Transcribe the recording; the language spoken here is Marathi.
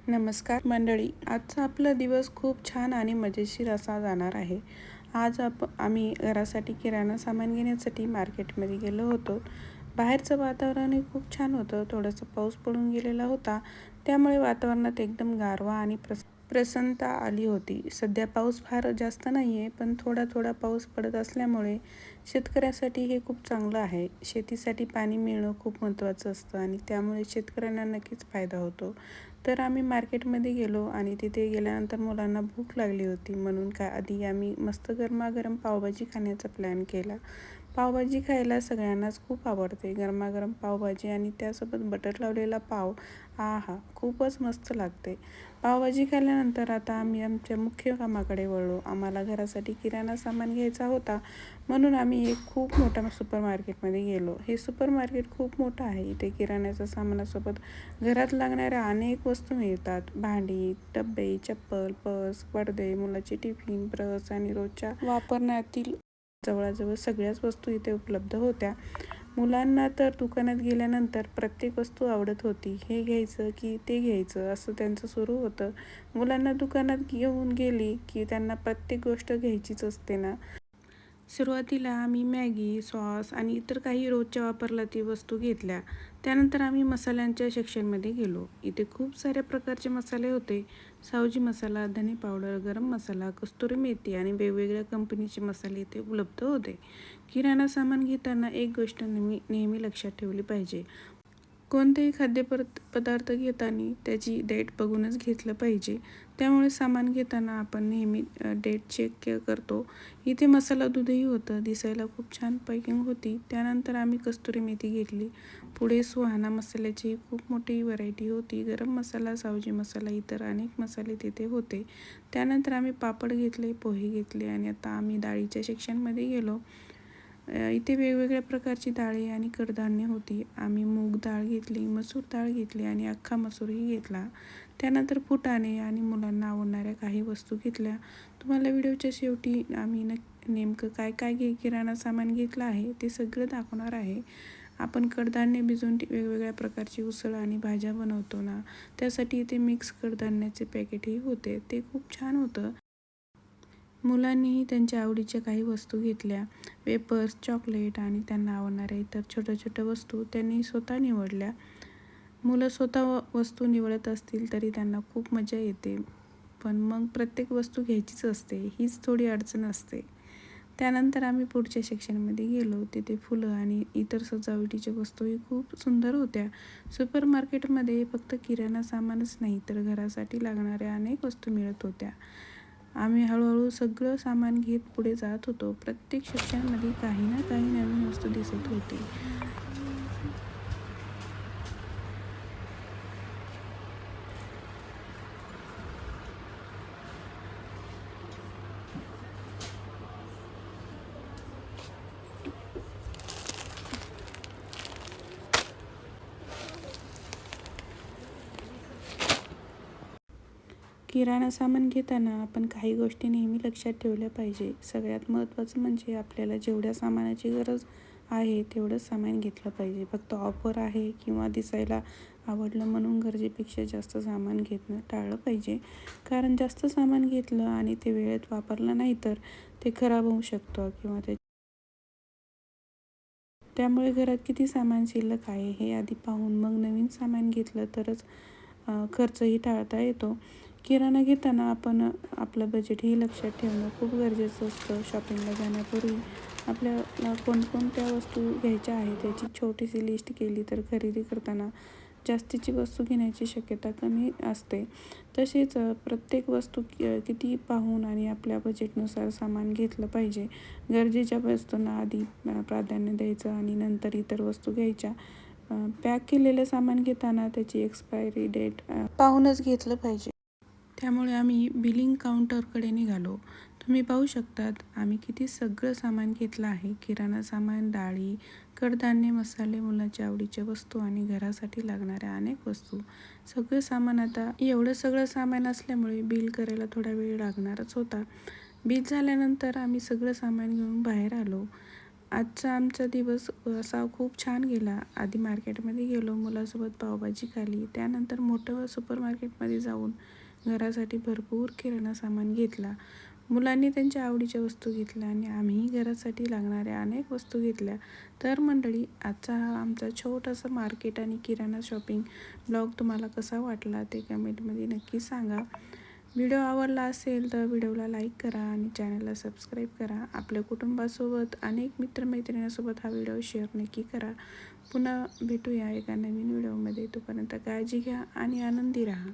नमस्कार मंडळी, आजचा आपला दिवस खूप छान आणि मजेशीर असा जाणार आहे. आज आम्ही घरासाठी किराणा सामान घेण्यासाठी मार्केटमध्ये गेलो होतो. बाहेरचं वातावरणही खूप छान होतं. थोडासा पाऊस पडून गेलेला होता, त्यामुळे वातावरणात एकदम गारवा आणि प्रसन्नता आली होती. सध्या पाऊस फार जास्त नाही आहे, पण थोडा थोडा पाऊस पडत असल्यामुळे शेतकऱ्यासाठी हे खूप चांगलं आहे. शेतीसाठी पाणी मिळणं खूप महत्त्वाचं असतं आणि त्यामुळे शेतकऱ्यांना नक्कीच फायदा होतो. तर आम्ही मार्केटमध्ये गेलो आणि तिथे गेल्यानंतर मुलांना भूक लागली होती, म्हणून आधी आम्ही मस्त गरमागरम पावभाजी खाण्याचा प्लॅन केला. पावभाजी खायला सगळ्यांनाच खूप आवडते. गरमागरम पावभाजी आणि त्यासोबत बटर लावलेला पाव, आहा, खूपच मस्त लागते. पावभाजी खाल्ल्यानंतर आता आम्ही आमच्या मुख्य कामाकडे वळलो. आम्हाला घरासाठी किराणा सामान घ्यायचा होता, म्हणून आम्ही एक खूप मोठ्या सुपर मार्केटमध्ये गेलो. हे सुपर मार्केट खूप मोठं आहे. इथे किराण्याच्या सामानासोबत घरात लागणाऱ्या अनेक वस्तू मिळतात. भांडी, डबे, चप्पल, पर्स, पडदे, मुलाचे टिफिन, ब्रश आणि रोजच्या वापरण्यातील जवळजवळ सगळ्याच वस्तू इथे उपलब्ध होत्या. मुलांना तर दुकानात गेल्यानंतर प्रत्येक वस्तू आवडत होती. हे घ्यायचं की ते घ्यायचं असं त्यांचं सुरू होतं. मुलांना दुकानात घेऊन गेली की त्यांना प्रत्येक गोष्ट घ्यायचीच असते ना. सुरुवातीला आम्ही मॅगी, सॉस आणि इतर काही रोजच्या वापरातील वस्तू घेतल्या. त्यानंतर आम्ही मसाल्यांच्या सेक्शनमध्ये गेलो. इथे खूप साऱ्या प्रकारचे मसाले होते. सावजी मसाला, धने पावडर, गरम मसाला, कस्तुरी मेथी आणि वेगवेगळ्या कंपनीचे मसाले इथे उपलब्ध होते. किराणा सामान घेताना एक गोष्ट नेहमी लक्षात ठेवली पाहिजे. कोणतेही खाद्यपदार्थ घेताना त्याची डेट बघूनच घेतलं पाहिजे. त्यामुळे सामान घेताना आपण नेहमी डेट चेक करतो. इथे मसाला दूधही होतं. दिसायला खूप छान पॅकिंग होती. त्यानंतर आम्ही कस्तुरी मेथी घेतली. पुढे सुहाना मसाल्याची खूप मोठी व्हरायटी होती. गरम मसाला, सावजी मसाला, इतर अनेक मसाले तिथे होते. त्यानंतर आम्ही पापड घेतले, पोहे घेतले आणि आता आम्ही डाळीच्या सेक्शनमध्ये गेलो. इथे वेगवेगळ्या प्रकारची डाळे आणि कडधान्य होती. आम्ही मूग डाळ घेतली, मसूर डाळ घेतली आणि अख्खा मसूरही घेतला. त्यानंतर फुटाणे आणि मुलांना आवडणाऱ्या काही वस्तू घेतल्या. तुम्हाला व्हिडिओच्या शेवटी आम्ही नेमकं काय काय किराणा सामान घेतलं आहे ते सगळं दाखवणार आहे. आपण कडधान्य भिजवून वेगवेगळ्या प्रकारची उसळ आणि भाज्या बनवतो ना, त्यासाठी इथे मिक्स कडधान्याचे पॅकेटही होते. ते खूप छान होतं. मुलांनीही त्यांच्या आवडीच्या काही वस्तू घेतल्या. वेपर्स, चॉकलेट आणि त्यांना आवडणाऱ्या इतर छोट्या छोट्या वस्तू त्यांनी स्वतः निवडल्या. मुलं स्वतः वस्तू निवडत असतील तरी त्यांना खूप मजा येते. पण मग प्रत्येक वस्तू घ्यायचीच असते, हीच थोडी अडचण असते. त्यानंतर आम्ही पुढच्या सेक्शनमध्ये गेलो. तिथे फुलं आणि इतर सजावटीच्या वस्तूही खूप सुंदर होत्या. सुपर मार्केटमध्ये फक्त किराणा सामानच नाही तर घरासाठी लागणाऱ्या अनेक वस्तू मिळत होत्या. आम्ही हळूहळू सगळं सामान घेत पुढे जात होतो. प्रत्येक सेक्शनमध्ये काही ना काही नवीन वस्तू दिसत होती. किराणा सामान घेताना आपण काही गोष्टी नेहमी लक्षात ठेवल्या पाहिजे. सगळ्यात महत्त्वाचं म्हणजे आपल्याला जेवढ्या सामानाची गरज आहे तेवढंच सामान घेतलं पाहिजे. फक्त ऑफर आहे किंवा दिसायला आवडलं म्हणून गरजेपेक्षा जास्त सामान घेणं टाळलं पाहिजे. कारण जास्त सामान घेतलं आणि ते वेळेत वापरलं नाही तर ते खराब होऊ शकतं किंवा त्यामुळे घरात किती सामान शिल्लक आहे हे आधी पाहून मग नवीन सामान घेतलं तरच खर्चही टाळता येतो. किराणा घेताना आपण आपलं बजेटही लक्षात ठेवणं खूप गरजेचं असतं. शॉपिंगला जाण्यापूर्वी आपल्याला कोणकोणत्या वस्तू घ्यायच्या आहेत याची छोटीशी लिस्ट केली तर खरेदी करताना जास्तीची वस्तू घेण्याची शक्यता कमी असते. तसेच प्रत्येक वस्तू किती पाहून आणि आपल्या बजेटनुसार सामान घेतलं पाहिजे. गरजेच्या वस्तूंना आधी प्राधान्य द्यायचं आणि नंतर इतर वस्तू घ्यायच्या. पॅक केलेलं सामान घेताना त्याची एक्सपायरी डेट पाहूनच घेतलं पाहिजे. त्यामुळे आम्ही बिलिंग काउंटरकडे निघालो. तुम्ही पाहू शकतात आम्ही किती सगळं सामान घेतलं आहे. किराणा सामान, डाळी, कडधान्य, मसाले, मुलाच्या आवडीच्या वस्तू आणि घरासाठी लागणाऱ्या अनेक वस्तू. सगळं सामान आता एवढं सगळं सामान असल्यामुळे बिल करायला थोडा वेळ लागणारच होता. बिल झाल्यानंतर आम्ही सगळं सामान घेऊन बाहेर आलो. आजचा आमचा दिवस असा खूप छान गेला. आधी मार्केटमध्ये गेलो, मुलासोबत पावभाजी खाल्ली. त्यानंतर मोठं सुपर मार्केटमध्ये जाऊन घरासाठी भरपूर किराणा सामान घेतला. मुलांनी त्यांच्या आवडीच्या वस्तू घेतल्या आणि आम्हीही घरासाठी लागणाऱ्या अनेक वस्तू घेतल्या. तर मंडळी, आजचा हा आमचा छोटासा मार्केट आणि किराणा शॉपिंग ब्लॉग तुम्हाला कसा वाटला ते कमेंटमध्ये नक्की सांगा. व्हिडिओ आवडला असेल तर व्हिडिओला लाईक करा आणि चॅनलला सबस्क्राईब करा. आपल्या कुटुंबासोबत अनेक मित्रमैत्रिणींसोबत हा व्हिडिओ शेअर नक्की करा. पुन्हा भेटूया एका नवीन व्हिडिओमध्ये. तोपर्यंत काळजी घ्या आणि आनंदी राहा.